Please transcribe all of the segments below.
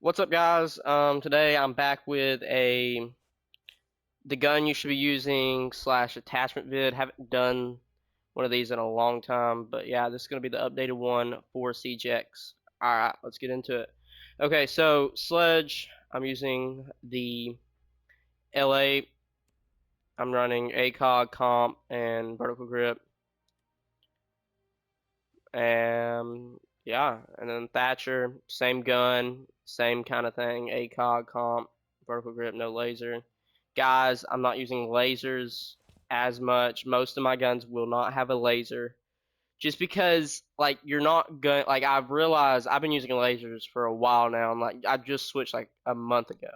What's up, guys? Today I'm back with the gun you should be using slash attachment vid. Haven't done one of these in a long time, but yeah, this is gonna be the updated one for Seige. All right, let's get into it. Okay, so sledge. I'm using the LA. I'm running ACOG, comp, and vertical grip, and yeah, and then Thatcher, same gun, same kind of thing. ACOG, comp, vertical grip, no laser. Guys, I'm not using lasers as much. Most of my guns will not have a laser. Just because, like, you're not going, like, I've realized I've been using lasers for a while now, and, like, I just switched, like, a month ago.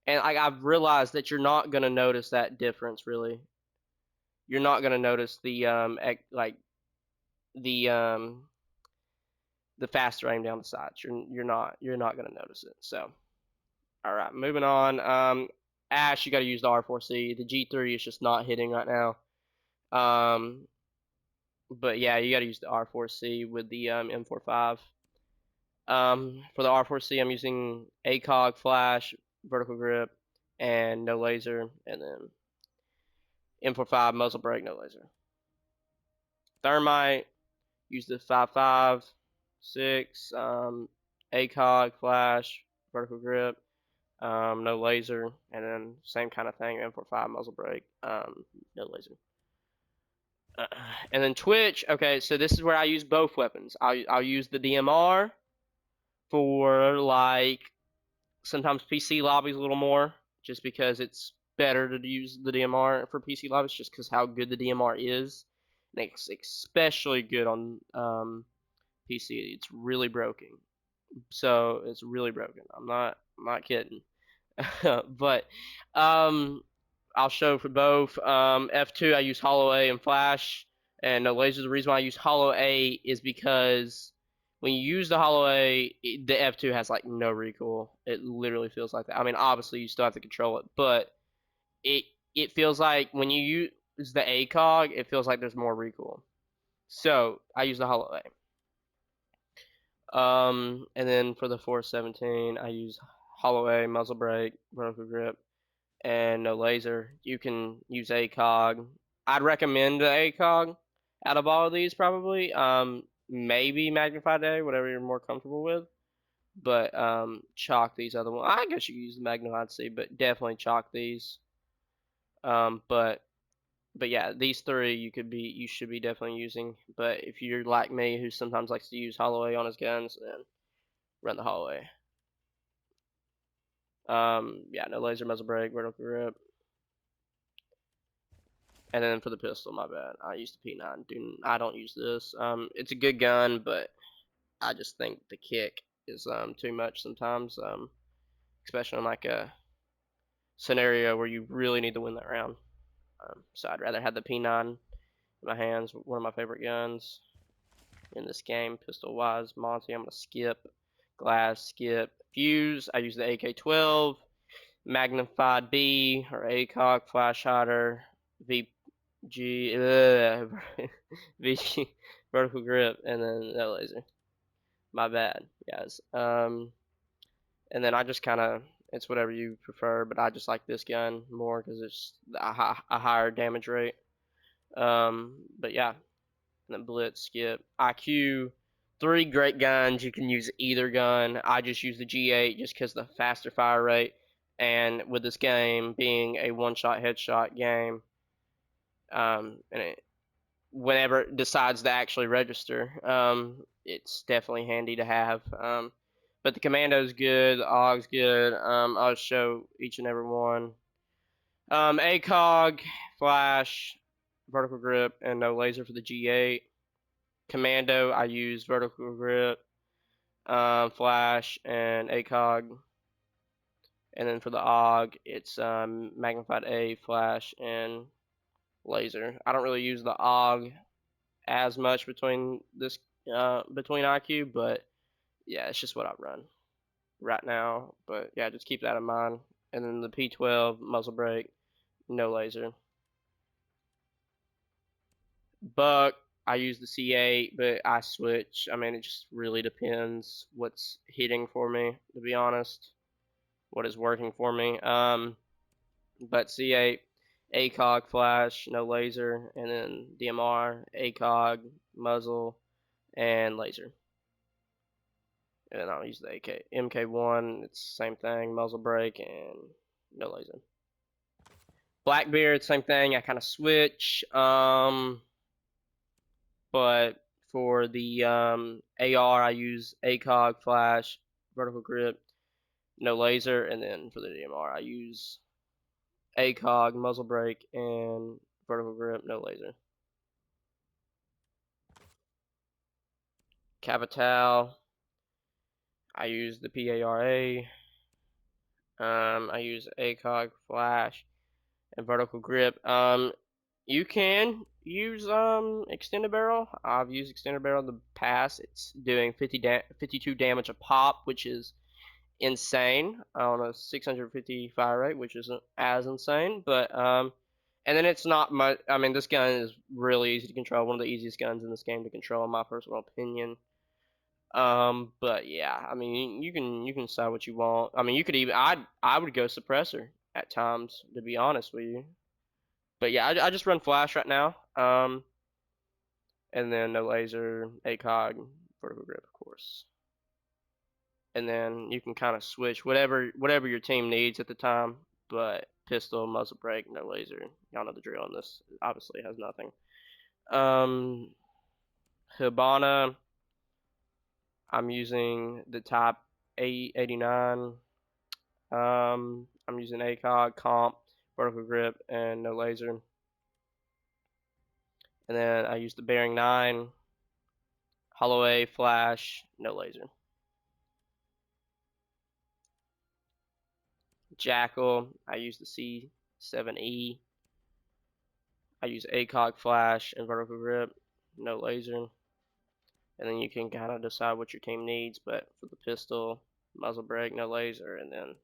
And, like, I've realized that you're not going to notice that difference, really. You're not going to notice like, the, um, the faster aim down the sights. You're not going to notice it. So, all right, moving on. Ash, you got to use the R4C. The G3 is just not hitting right now. Um, but yeah, you got to use the R4C with the M45. For the R4C, I'm using ACOG flash, vertical grip, and no laser, and then M45 muzzle brake, no laser. Thermite, use the 5.5, 6, ACOG flash, vertical grip, no laser, and then same kind of thing, M45 muzzle brake, no laser. And then Twitch, okay, so this is where I use both weapons. I'll use the DMR for, like, sometimes PC lobbies a little more, just because it's better to use the DMR for PC lobbies, just because how good the DMR is. And it's especially good on PC. It's really broken. So it's really broken. I'm not kidding. But um, I'll show for both. F2 I use hollow A and flash, and no laser. The reason why I use hollow A is because when you use the hollow A, the F2 has like no recoil. It literally feels like that. I mean, obviously you still have to control it, but it it feels like when you use the ACOG, it feels like there's more recoil. So I use the hollow A. And then for the 417, I use hollow A, muzzle brake, vertical grip, and no laser. You can use ACOG. I'd recommend the ACOG out of all of these, probably. Maybe magnified A, whatever you're more comfortable with. But chalk these other ones. I guess you could use the magnified C, but definitely chalk these. Um, but but yeah, these three you should be definitely using. But if you're like me, who sometimes likes to use hollow A on his guns, then run the hollow A. Yeah, no laser, muzzle brake, vertical grip. And then for the pistol, my bad. I use the P9. I don't use this. It's a good gun, but I just think the kick is too much sometimes. Especially in like a scenario where you really need to win that round. So I'd rather have the P9 in my hands. One of my favorite guns in this game, pistol wise. Monty, I'm gonna skip. Glass, skip. Fuse, I use the AK-12. Magnified B or ACOG flash hider. VG, VG vertical grip, and then no laser. My bad, guys. And then I just kind of, it's whatever you prefer, but I just like this gun more because it's a higher damage rate. But yeah, and then Blitz, Skip, IQ, three great guns. You can use either gun. I just use the G8 just because the faster fire rate, and with this game being a one-shot headshot game, and whenever it decides to actually register, it's definitely handy to have. But the commando's good, the AUG's good. I'll show each and every one. ACOG, flash, vertical grip, and no laser for the G8. Commando, I use vertical grip, flash, and ACOG. And then for the AUG, it's magnified A, flash, and laser. I don't really use the AUG as much between IQ, but yeah, it's just what I run right now. But yeah, just keep that in mind. And then the P12 muzzle brake, no laser. Buck, I use the C8, but I switch. I mean, it just really depends what's hitting for me, to be honest. What is working for me. But C8, ACOG flash, no laser, and then DMR, ACOG, muzzle, and laser. And I'll use the MK1. It's the same thing, muzzle brake and no laser. Blackbeard, same thing. I kind of switch. But for the AR, I use ACOG flash, vertical grip, no laser, and then for the DMR, I use ACOG muzzle brake and vertical grip, no laser. Capital, I use the PARA. I use ACOG flash and vertical grip. You can use extended barrel. I've used extended barrel in the past. It's doing 52 damage a pop, which is insane on a 650 fire rate, which isn't as insane. But and then it's not much. I mean, this gun is really easy to control. One of the easiest guns in this game to control, in my personal opinion. But yeah, I mean, you can decide what you want. I mean, you could even I would go suppressor at times, to be honest with you. But yeah, I just run flash right now. And then no laser, ACOG, vertical grip, of course. And then you can kind of switch whatever your team needs at the time. But pistol, muzzle brake, no laser. Y'all know the drill on this. It obviously has nothing. Hibana, I'm using the Type 889. I'm using ACOG, comp, vertical grip, and no laser. And then I use the Bearing 9, Holloway, flash, no laser. Jackal, I use the C7E. I use ACOG flash and vertical grip, no laser. And then you can kind of decide what your team needs. But for the pistol, muzzle brake, no laser, and then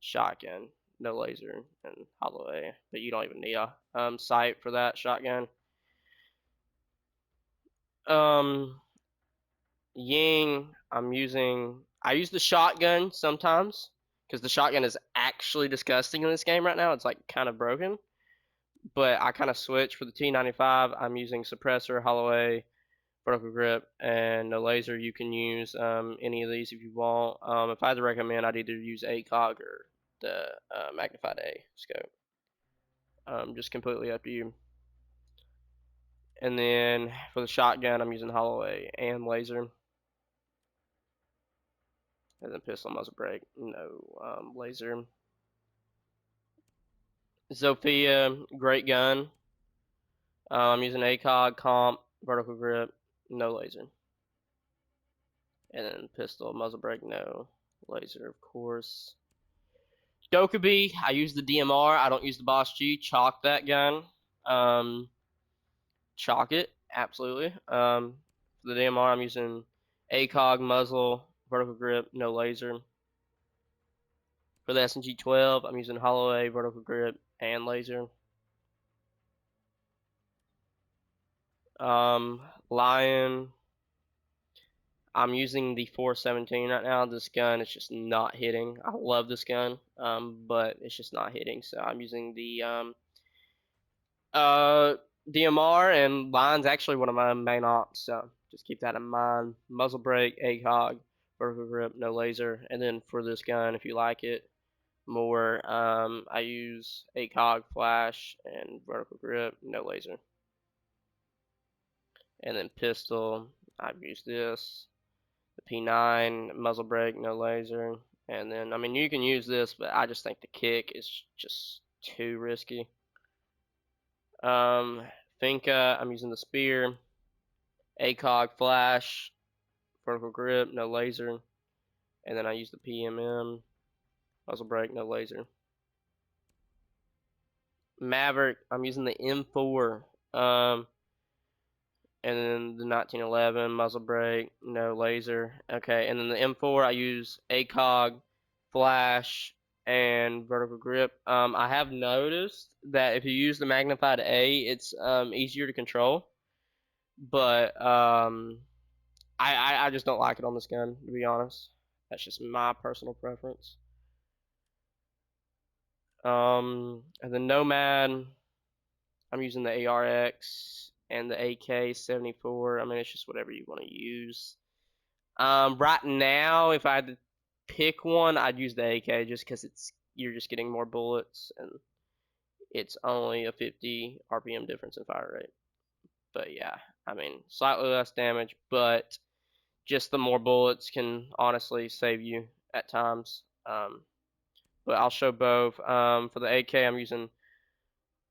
shotgun, no laser, and Holloway. But you don't even need a sight for that shotgun. Ying, I use the shotgun sometimes because the shotgun is actually disgusting in this game right now. It's like kind of broken. But I kind of switch for the T95. I'm using suppressor, Holloway, vertical grip, and no laser. You can use any of these if you want. If I had to recommend, I'd either use ACOG or the magnified A scope. Just completely up to you. And then for the shotgun, I'm using Holloway and laser. And then pistol muzzle brake, no laser. Zofia, great gun. I'm using ACOG, comp, vertical grip, no laser. And then pistol, muzzle brake, no laser, of course. Dokubi, I use the DMR. I don't use the Boss G. Chalk that gun. Chalk it, absolutely. For the DMR, I'm using ACOG, muzzle, vertical grip, no laser. For the SMG-12, I'm using Holloway, vertical grip, and laser. Lion, I'm using the 417 right now. This gun is just not hitting. I love this gun, but it's just not hitting. So I'm using the DMR, and Lion's actually one of my main ops. So just keep that in mind. Muzzle brake, ACOG, vertical grip, no laser. And then for this gun, if you like it more, I use ACOG, flash, and vertical grip, no laser. And then pistol, I've used this. The P9, muzzle brake, no laser. And then, I mean, you can use this, but I just think the kick is just too risky. Finka, I'm using the spear. ACOG flash, vertical grip, no laser. And then I use the PMM, muzzle brake, no laser. Maverick, I'm using the M4. And then the 1911 muzzle brake, no laser. Okay, and then the M4 I use ACOG, flash, and vertical grip. I have noticed that if you use the magnified A, it's easier to control. but I just don't like it on this gun, to be honest. That's just my personal preference. And the Nomad, I'm using the ARX and the AK-74. I mean, it's just whatever you want to use. Right now, if I had to pick one, I'd use the AK just because you're just getting more bullets and it's only a 50 RPM difference in fire rate. But yeah, I mean, slightly less damage, but just the more bullets can honestly save you at times. But I'll show both. For the AK, I'm using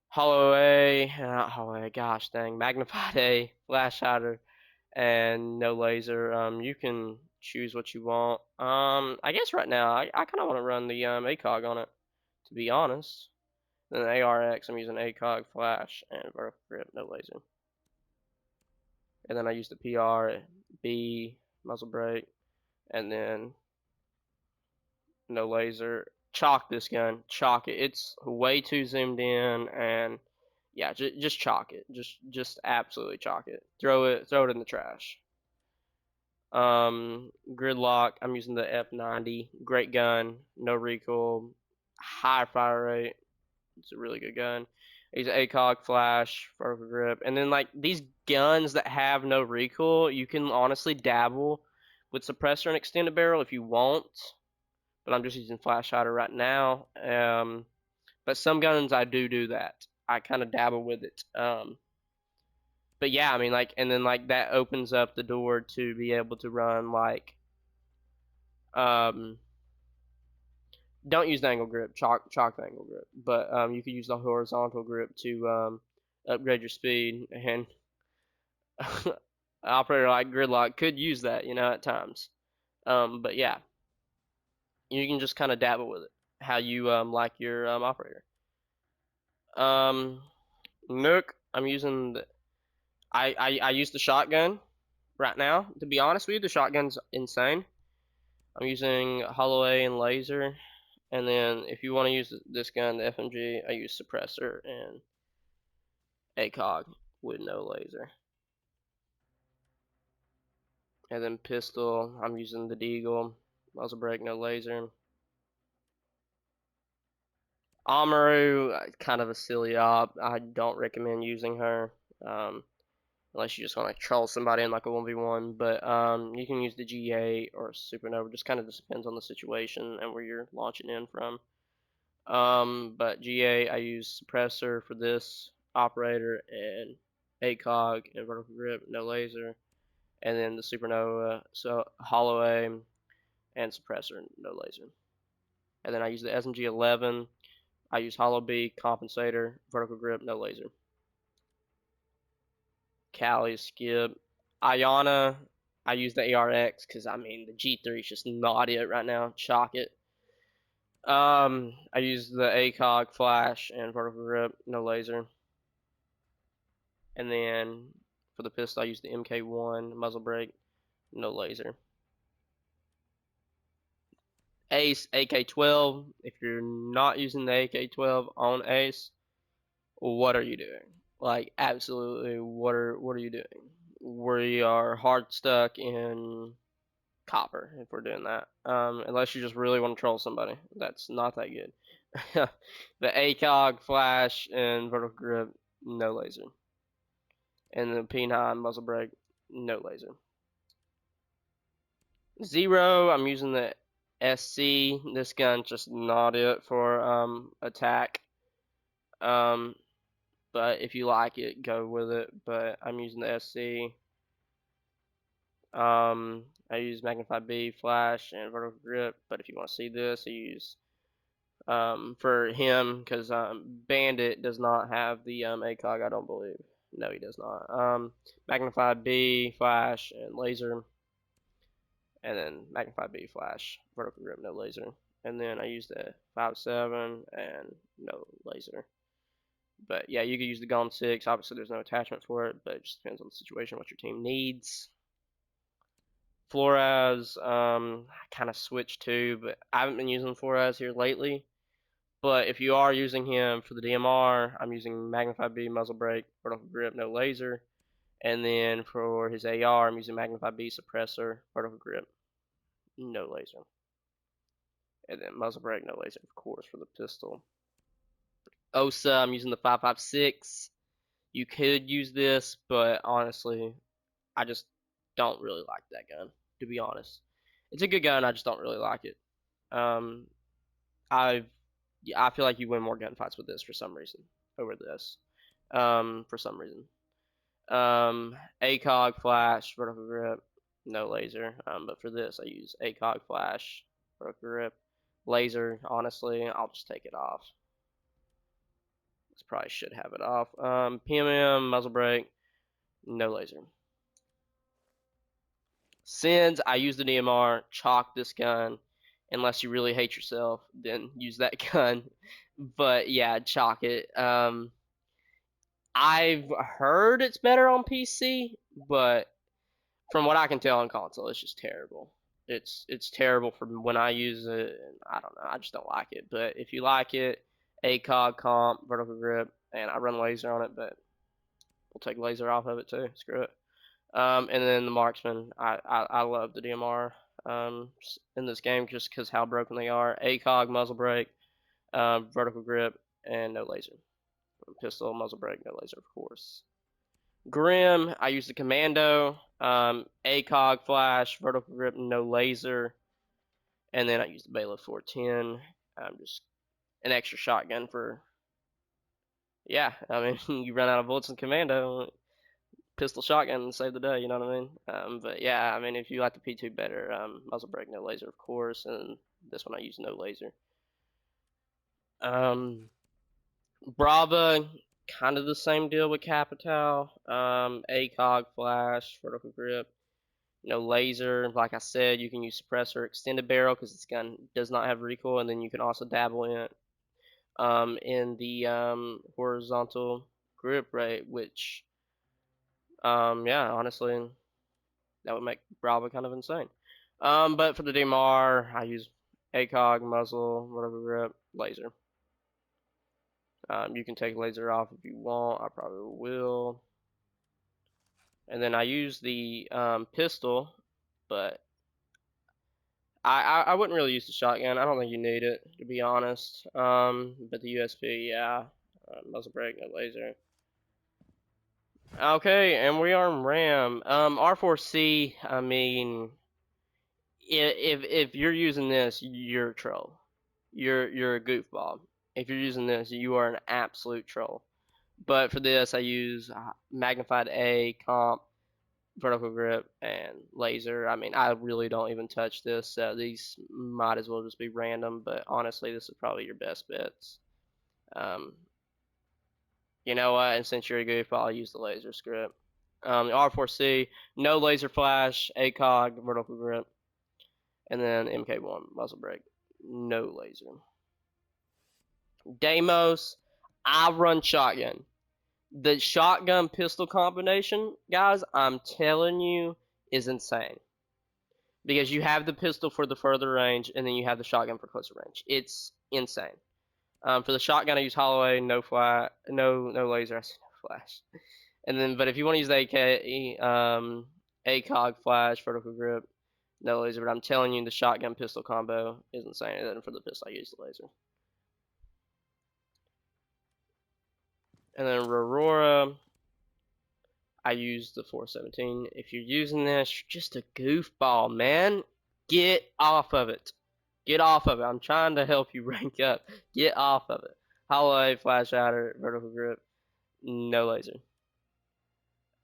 Hollow A, not Hollow A, gosh dang, Magnified A, Flash Hider, and no laser. You can choose what you want. I guess right now I kind of want to run the ACOG on it, to be honest. Then the ARX, I'm using ACOG, Flash, and vertical grip, no laser. And then I use the PR, B, muzzle brake, and then no laser. Chalk this gun, chalk it. It's way too zoomed in, and yeah, just chalk it. Just absolutely chalk it. Throw it in the trash. Gridlock. I'm using the F90. Great gun, no recoil, high fire rate. It's a really good gun. He's ACOG, flash, vertical grip, and then like these guns that have no recoil, you can honestly dabble with suppressor and extended barrel if you want. But I'm just using flash hider right now. But some guns I do that. I kind of dabble with it. But yeah, I mean like, and then like that opens up the door to be able to run like, um, don't use the angle grip, chalk the angle grip, but you could use the horizontal grip to upgrade your speed. And an operator like Gridlock could use that, at times. But yeah, you can just kind of dabble with it, how you like your operator. Um, Nook, I'm using I use the shotgun right now. To be honest with you, the shotgun's insane. I'm using hollow A and laser, and then if you want to use this gun, the FMG, I use suppressor and ACOG with no laser. And then pistol, I'm using the Deagle, muzzle brake, no laser. Amaru, kind of a silly op. I don't recommend using her. Um, Unless you just want to troll somebody in like a 1v1. But you can use the G8 or Supernova. Just kind of just depends on the situation and where you're launching in from. But G8, I use suppressor for this operator and ACOG and vertical grip, no laser. And then the Supernova, so hollow aim and suppressor, no laser. And then I use the SMG 11. I use hollow B, compensator, vertical grip, no laser. Cali, Skip, Ayana. I use the ARX because I mean the G3 is just not it right now. Chalk it. I use the ACOG, flash, and vertical grip, no laser. And then for the pistol, I use the MK1 muzzle brake, no laser. Ace AK-12. If you're not using the AK-12 on Ace, what are you doing? Like absolutely, what are you doing? We are hard stuck in copper if we're doing that. Unless you just really want to troll somebody, that's not that good. The ACOG, flash, and vertical grip, no laser. And the P9 muzzle brake, no laser. Zero, I'm using the SC. This gun's just not it for attack. Um, but if you like it, go with it. But I'm using the SC. I use magnified B, flash, and vertical grip. But if you want to see this, I use for him because Bandit does not have the ACOG. I don't believe. No, he does not. Magnified B, flash, and laser, and then magnified B, flash, vertical grip, no laser. And then I use the 5.7 and no laser. But yeah, you could use the Gon 6. Obviously, there's no attachment for it, but it just depends on the situation, what your team needs. Flores, I kind of switched to, but I haven't been using Flores here lately. But if you are using him for the DMR, I'm using magnified B, muzzle brake, vertical grip, no laser. And then for his AR, I'm using magnified B suppressor, vertical grip, no laser. And then muzzle brake, no laser, of course, for the pistol. OSA, I'm using the 5.56. You could use this, but honestly, I just don't really like that gun, to be honest. It's a good gun, I just don't really like it. Um, I've I feel like you win more gunfights with this for some reason over this. For some reason. ACOG flash, vertical grip, no laser. But for this, I use ACOG flash, vertical grip, laser. Honestly, I'll just take it off. This probably should have it off. PMM, muzzle brake, no laser. Since I use the DMR, chalk this gun. Unless you really hate yourself, then use that gun. But yeah, chalk it. I've heard it's better on PC, but from what I can tell on console, it's just terrible. It's terrible from when I use it. I don't know. I just don't like it. But if you like it, ACOG comp, vertical grip, and I run laser on it, but we'll take laser off of it too. Screw it. And then the marksman, I love the DMR in this game just because how broken they are. ACOG muzzle brake, vertical grip, and no laser. Pistol muzzle brake, no laser, of course. Grim, I use the commando, ACOG flash, vertical grip, no laser, and then I use the Bailiff 410. Just an extra shotgun for, yeah. I mean, you run out of bullets in commando, pistol shotgun and save the day. You know what I mean? But yeah, I mean, if you like the P2 better, muzzle brake, no laser, of course, and this one I use no laser. Brava, kind of the same deal with Capital. ACOG flash, vertical grip, no laser. Like I said, you can use suppressor, extended barrel because this gun does not have recoil, and then you can also dabble in the horizontal grip rate, which yeah, honestly, that would make Bravo kind of insane. But for the DMR, I use ACOG, muzzle, whatever grip, laser. You can take laser off if you want. I probably will. And then I use the pistol, but I wouldn't really use the shotgun. I don't think you need it, to be honest. But the USP, yeah. Muzzle brake, no laser. Okay, and we are in RAM. R4C, I mean, if you're using this, you're a troll. You're a goofball. If you're using this, you are an absolute troll. But for this, I use magnified A, comp, vertical grip, and laser. I mean, I really don't even touch this. So these might as well just be random. But honestly, this is probably your best bets. Um, you know what? And since you're a goofball, I'll use the laser script. R4C, no laser flash, ACOG, vertical grip, and then MK1 muzzle brake, no laser. Deimos, I run shotgun. The shotgun pistol combination, guys, I'm telling you, is insane. Because you have the pistol for the further range, and then you have the shotgun for closer range. It's insane. For the shotgun, I use Holloway, no flash, no laser. I said no flash. And then, but if you want to use the ACOG flash, vertical grip, no laser. But I'm telling you, the shotgun pistol combo is insane. And then for the pistol, I use the laser. And then Aurora, I use the 417. If you're using this, you're just a goofball, man. Get off of it. Get off of it. I'm trying to help you rank up. Get off of it. Holloway, flash outer, vertical grip, no laser.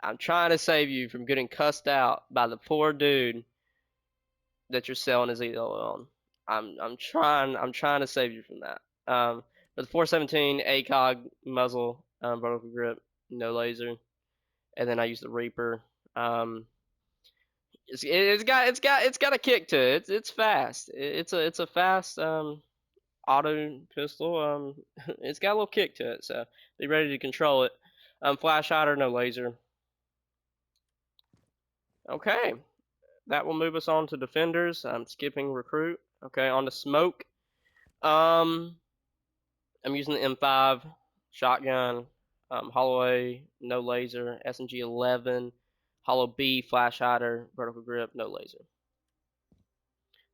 I'm trying to save you from getting cussed out by the poor dude that you're selling his ELO on. I'm trying to save you from that. But the 417 ACOG muzzle, vertical grip, no laser, and then I use the Reaper. It's got a kick to it. It's fast. It's a fast auto pistol. It's got a little kick to it, so be ready to control it. Flash hider, no laser. Okay, that will move us on to defenders. I'm skipping recruit. Okay, on to smoke. I'm using the M5 shotgun. Holloway, no laser. SMG 11, Hollow B, flash hider, vertical grip, no laser.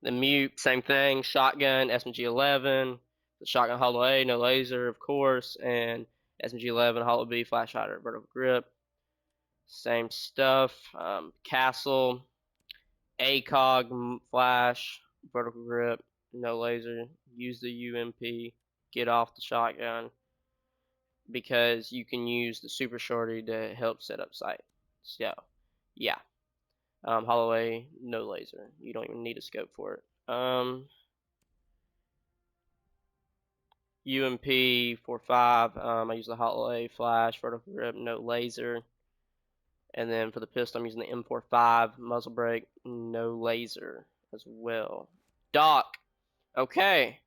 The mute, same thing. Shotgun, SMG 11, the shotgun Hollow A, no laser, of course, and SMG 11, Hollow B, flash hider, vertical grip. Same stuff. Castle, ACOG, flash, vertical grip, no laser. Use the UMP. Get off the shotgun because you can use the super shorty to help set up sight. So, yeah. Hollow A, no laser. You don't even need a scope for it. UMP 45. I use the Hollow A flash, vertical grip, no laser. And then for the pistol, I'm using the M45 muzzle brake, no laser as well. Doc. Okay.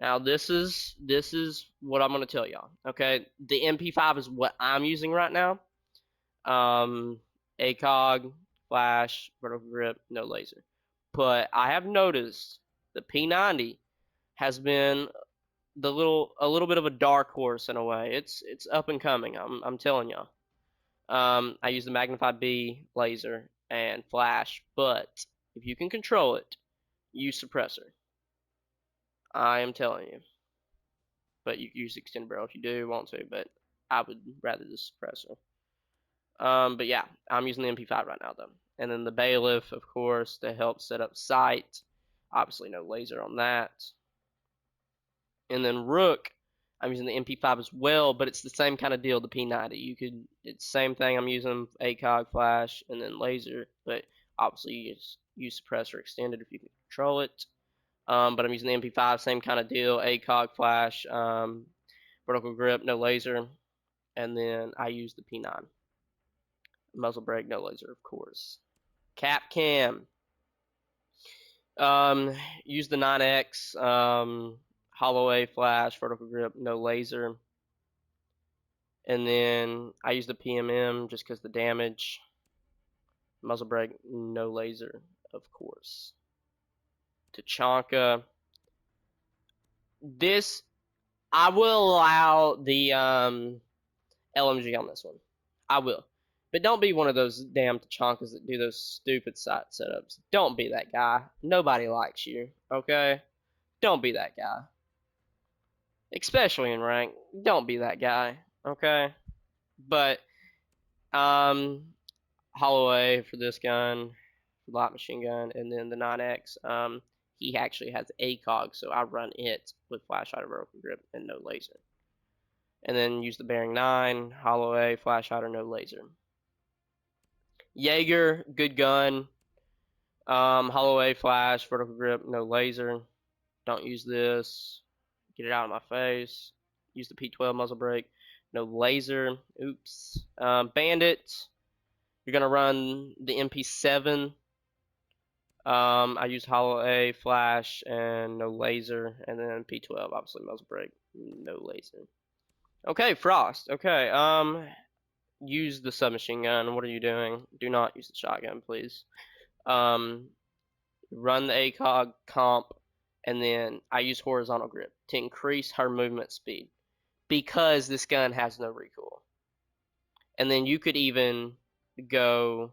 Now this is what I'm gonna tell y'all. Okay, the MP5 is what I'm using right now. ACOG, flash, vertical grip, no laser. But I have noticed the P90 has been a little bit of a dark horse in a way. It's up and coming. I'm telling y'all. I use the magnified B laser and flash, but if you can control it, use suppressor. I am telling you. But you can use extended barrel if you do want to, but I would rather the suppressor. But yeah, I'm using the MP5 right now though. And then the bailiff, of course, to help set up sight. Obviously no laser on that. And then Rook, I'm using the MP5 as well, but it's the same kind of deal, the P90. It's the same thing. I'm using ACOG flash and then laser, but obviously you just use suppressor extended if you can control it. But I'm using the MP5, same kind of deal, ACOG flash, vertical grip, no laser, and then I use the P9. Muzzle brake, no laser, of course. Cap cam. Use the 9X, Hollow A flash, vertical grip, no laser. And then I use the PMM just because the damage. Muzzle brake, no laser, of course. Tachanka. This, I will allow the LMG on this one. I will. But don't be one of those damn Tachankas that do those stupid sight setups. Don't be that guy. Nobody likes you, okay? Don't be that guy. Especially in rank. Don't be that guy, okay? But, Holloway for this gun, light machine gun, and then the 9X, he actually has ACOG, so I run it with flash hider, vertical grip, and no laser. And then use the bearing 9, Holloway, flash hider, no laser. Jaeger, good gun. Holloway flash, vertical grip, no laser. Don't use this. Get it out of my face. Use the P12 muzzle brake, no laser. Oops. Bandit, you're gonna run the MP7. I use Hollow A flash and no laser, and then P12 obviously muzzle brake, no laser. Okay, Frost. Okay. Use the submachine gun. What are you doing? Do not use the shotgun, please. Run the ACOG comp, and then I use horizontal grip to increase her movement speed because this gun has no recoil. And then you could even go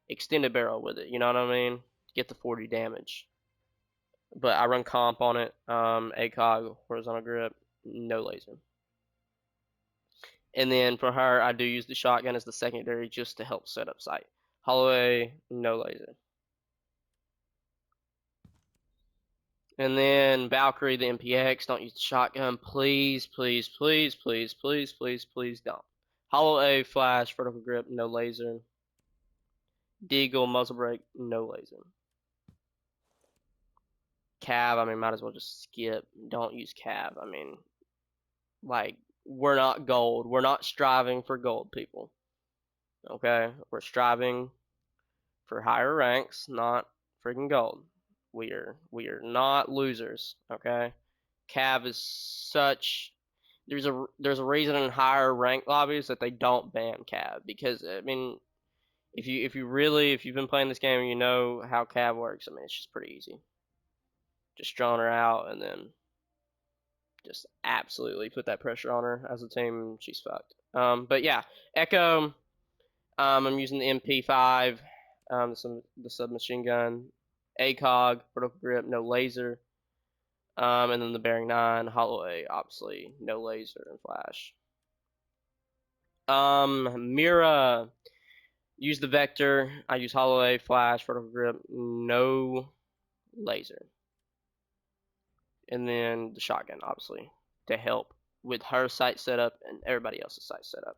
extended barrel with it, you know what I mean? Get the 40 damage. But I run comp on it, ACOG, horizontal grip, no laser. And then for her, I do use the shotgun as the secondary just to help set up sight. Holloway, no laser. And then Valkyrie, the MPX, don't use the shotgun. Please, please, please, please, please, please, please don't. Hollow A, flash, vertical grip, no laser. Deagle, muzzle brake, no laser. Cav, I mean, might as well just skip. Don't use Cav. I mean, like, we're not gold. We're not striving for gold, people. Okay? We're striving for higher ranks, not freaking gold. We are not losers, okay? Cav is such there's a reason in higher rank lobbies that they don't ban Cav because I mean if you've been playing this game and you know how Cav works, I mean it's just pretty easy. Just drawing her out and then just absolutely put that pressure on her as a team. She's fucked. But yeah, Echo. I'm using the MP5, the submachine gun, ACOG, vertical grip, no laser, and then the Bearing 9, Holloway, obviously, no laser and flash. Mira, use the Vector. I use Holloway, flash, vertical grip, no laser. And then the shotgun, obviously, to help with her sight setup and everybody else's sight setup.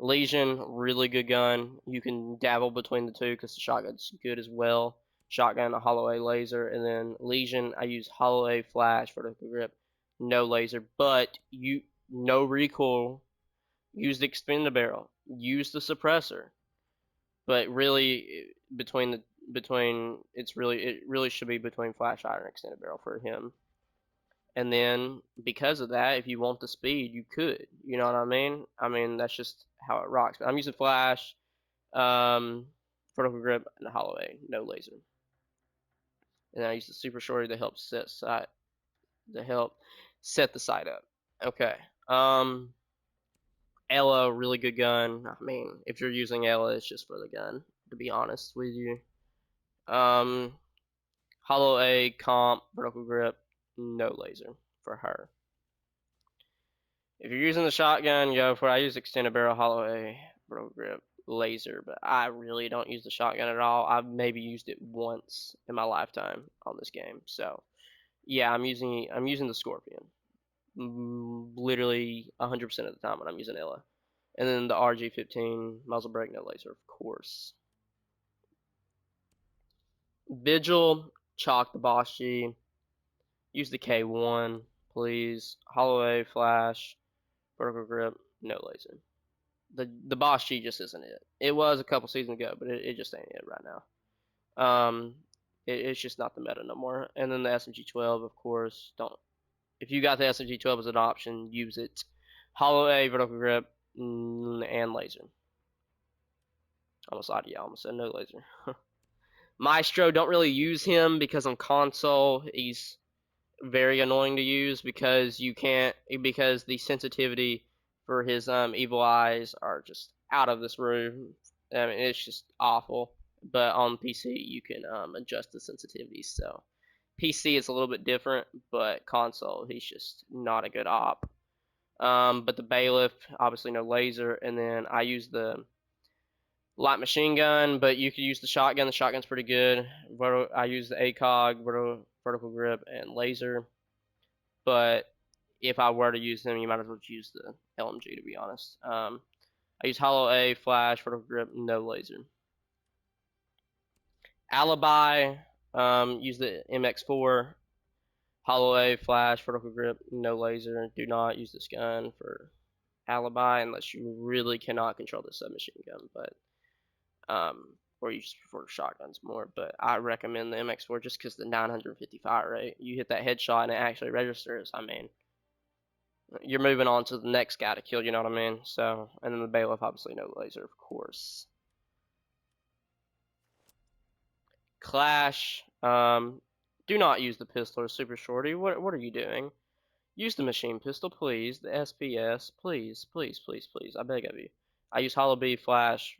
Legion, really good gun. You can dabble between the two because the shotgun's good as well. Shotgun, a Holloway laser, and then Legion, I use Holloway flash vertical grip, no laser, but you no recoil. Use the extended barrel. Use the suppressor. But really, it really should be between flash fire and extended barrel for him. And then because of that, if you want the speed, you could. You know what I mean? I mean that's just how it rocks. But I'm using flash, um, vertical grip, and the Holloway, no laser. And I use the super shorty to help set the sight up. Okay. Ella, really good gun. I mean, if you're using Ella, it's just for the gun. To be honest with you. Um, Hollow A comp vertical grip, no laser for her. If you're using the shotgun, go for it. I use extended barrel Hollow A vertical grip laser, but I really don't use the shotgun at all. I've maybe used it once in my lifetime on this game. So yeah, I'm using the Scorpion literally 100% of the time when I'm using Ella. And then the RG15 muzzle brake no laser, of course. Vigil, chalk the Boss G. Use the K1, please. Holloway, flash, vertical grip, no laser. The Boss G just isn't it. It was a couple seasons ago, but it just ain't it right now. It's just not the meta no more. And then the SMG12, of course, don't. If you got the SMG12 as an option, use it. Holloway, vertical grip, and laser. Almost lied to you. I almost said no laser. Maestro, don't really use him because on console he's very annoying to use because the sensitivity for his evil eyes are just out of this room. I mean, it's just awful. But on PC you can adjust the sensitivity. So PC is a little bit different, but console he's just not a good op. But the bailiff, obviously no laser, and then I use the light machine gun, but you could use the shotgun. The shotgun's pretty good. I use the ACOG, vertical grip, and laser. But if I were to use them, you might as well use the LMG, to be honest. I use Hollow A, flash, vertical grip, no laser. Alibi, use the MX4, Hollow A, flash, vertical grip, no laser. Do not use this gun for Alibi unless you really cannot control the submachine gun, but or you just prefer shotguns more. But I recommend the MX4 just because the 950 fire rate. You hit that headshot and it actually registers. I mean, you're moving on to the next guy to kill. You know what I mean? So, and then the bailiff, obviously no laser, of course. Clash. Do not use the pistol or super shorty. What are you doing? Use the machine pistol, please. The SPS, please, please, please, please. I beg of you. I use Hollow B, flash,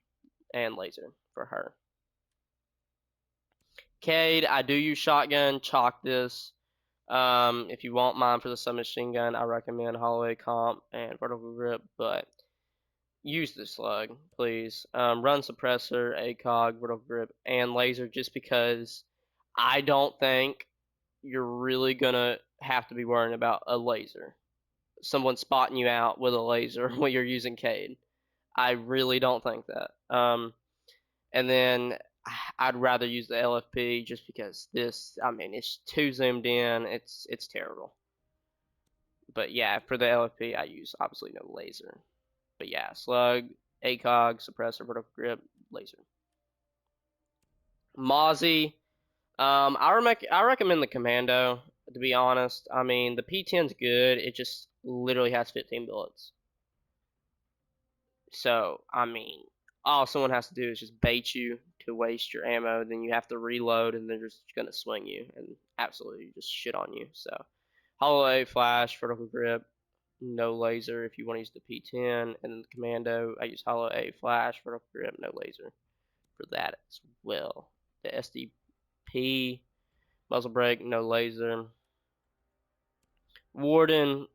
and laser for her. Cade, I do use shotgun. Chalk this. If you want mine for the submachine gun, I recommend Holloway comp and vertical grip, but use the slug, please. Run suppressor, ACOG, vertical grip, and laser just because I don't think you're really gonna have to be worrying about a laser. Someone spotting you out with a laser when you're using Cade. I really don't think that. And then I'd rather use the LFP just because this, I mean, it's too zoomed in. It's terrible. But yeah, for the LFP, I use obviously no laser. But yeah, slug, ACOG, suppressor, vertical grip, laser. Mozzie, I recommend the Commando. To be honest, I mean the P10's good. It just literally has 15 bullets. So I mean, all someone has to do is just bait you to waste your ammo. Then you have to reload, and they're just gonna swing you and absolutely just shit on you. So Hollow A flash, vertical grip, no laser if you want to use the P10, and then the Commando, I use Hollow A flash, vertical grip, no laser for that as well. The SDP, muzzle brake, no laser. Warden,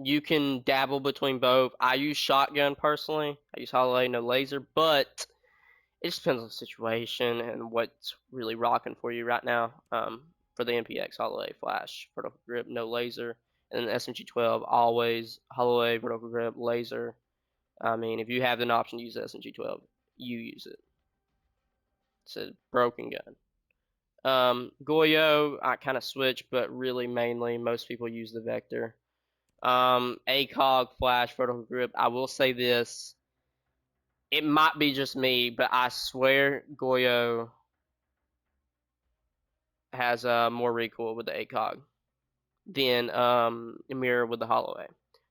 you can dabble between both. I use shotgun personally. I use Hollow A, no laser, but it just depends on the situation and what's really rocking for you right now. For the MPX, Hollow A flash, vertical grip, no laser, and then the SMG-12 always Hollow A, vertical grip, laser. I mean, if you have an option to use the SMG-12, you use it. It's a broken gun. Goyo, I kind of switch, but really mainly most people use the Vector. ACOG flash, vertical grip. I will say this. It might be just me, but I swear Goyo has more recoil with the ACOG than Emir with the Hollow A.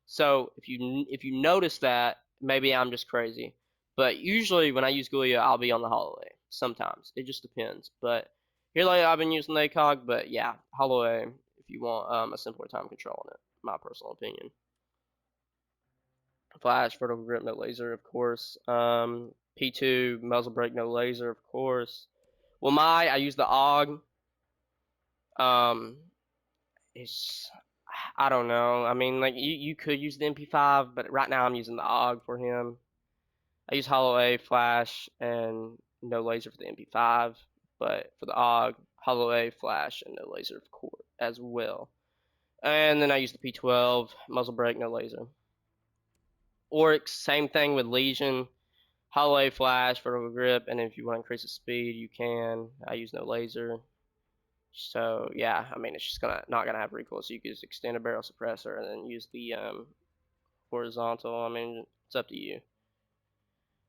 So if you notice that, maybe I'm just crazy. But usually when I use Goyo, I'll be on the Hollow A. Sometimes it just depends. But here lately I've been using the ACOG. But yeah, Hollow A if you want a simpler time control on it. My personal opinion. Flash, vertical grip, no laser, of course. P2, muzzle brake, no laser, of course. Well, I use the AUG. Um, it's, I don't know. I mean, like, you could use the MP5, but right now I'm using the AUG for him. I use Hollow A, flash, and no laser for the MP5, but for the AUG, Hollow A, flash, and no laser, of course, as well. And then I use the P12, muzzle brake, no laser. Oryx, same thing with Legion. Hollow A flash, vertical grip, and if you want to increase the speed, you can. I use no laser. So yeah, I mean it's just not gonna have recoil. So you can just extend a barrel suppressor and then use the horizontal. I mean it's up to you.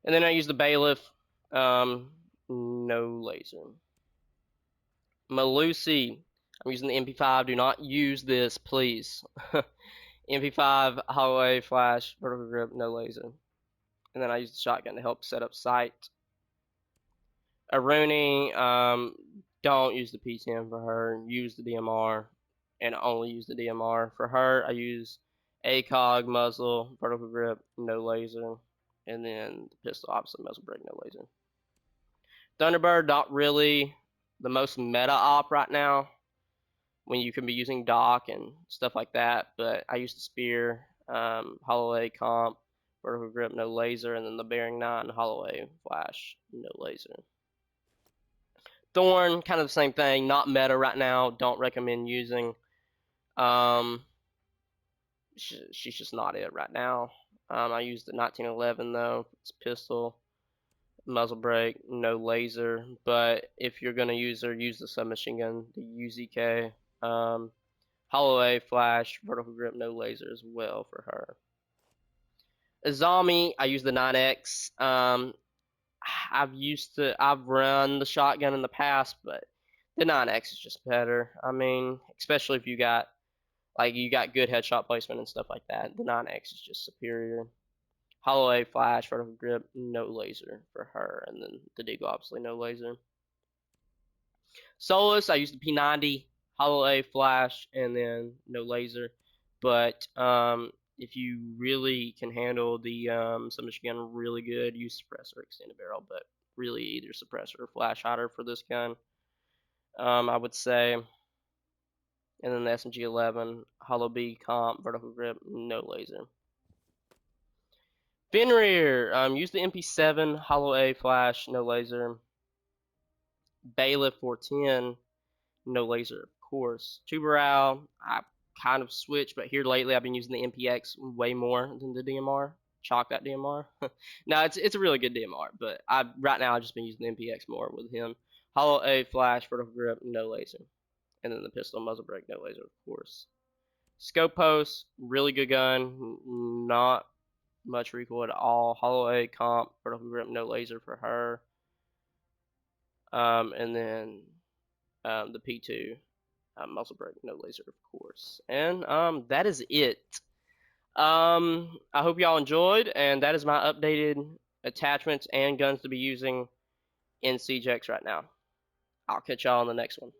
And then I use the bailiff, no laser. Malusi, I'm using the MP5. Do not use this, please. MP5 hollow A flash, vertical grip, no laser. And then I use the shotgun to help set up sight. Aruni, don't use the P10 for her. Use the DMR, and only use the DMR. For her, I use ACOG, muzzle, vertical grip, no laser, and then the pistol, obviously muzzle brake, no laser. Thunderbird, not really the most meta op right now when you can be using Doc and stuff like that, but I use the Spear, Hollow A comp, vertical grip, no laser, and then the Bearing 9, Hollow A flash, no laser. Thorn, kind of the same thing. Not meta right now. Don't recommend using. Um, she's just not it right now. I used the 1911 though. It's pistol, muzzle brake, no laser. But if you're gonna use her, use the submachine gun, the UZK. Hollow A flash, vertical grip, no laser as well for her. Azami, I use the 9X. I've run the shotgun in the past, but the 9X is just better. I mean, especially if you got good headshot placement and stuff like that. The 9X is just superior. Hollow A flash, vertical grip, no laser for her, and then the Deagle obviously no laser. Solus, I used the P90, Hollow A flash, and then no laser. But if you really can handle the submachine gun really good, use suppressor, extended barrel, but really either suppressor or flash hider for this gun. I would say. And then the SMG-11, Hollow B comp, vertical grip, no laser. Fenrir, use the MP7, Hollow A flash, no laser. Bailiff 410, no laser, of course. Tuberal, I kind of switched, but here lately I've been using the MPX way more than the DMR. Chalk that DMR. No, it's a really good DMR, but right now I've just been using the MPX more with him. Hollow A flash, vertical grip, no laser. And then the pistol muzzle brake, no laser, of course. Scope post, really good gun, not much recoil at all. Hollow A comp, vertical grip, no laser for her. And then the P2, muzzle brake, no laser, of course. And that is it. I hope y'all enjoyed, and that is my updated attachments and guns to be using in Seige right now. I'll catch y'all on the next one.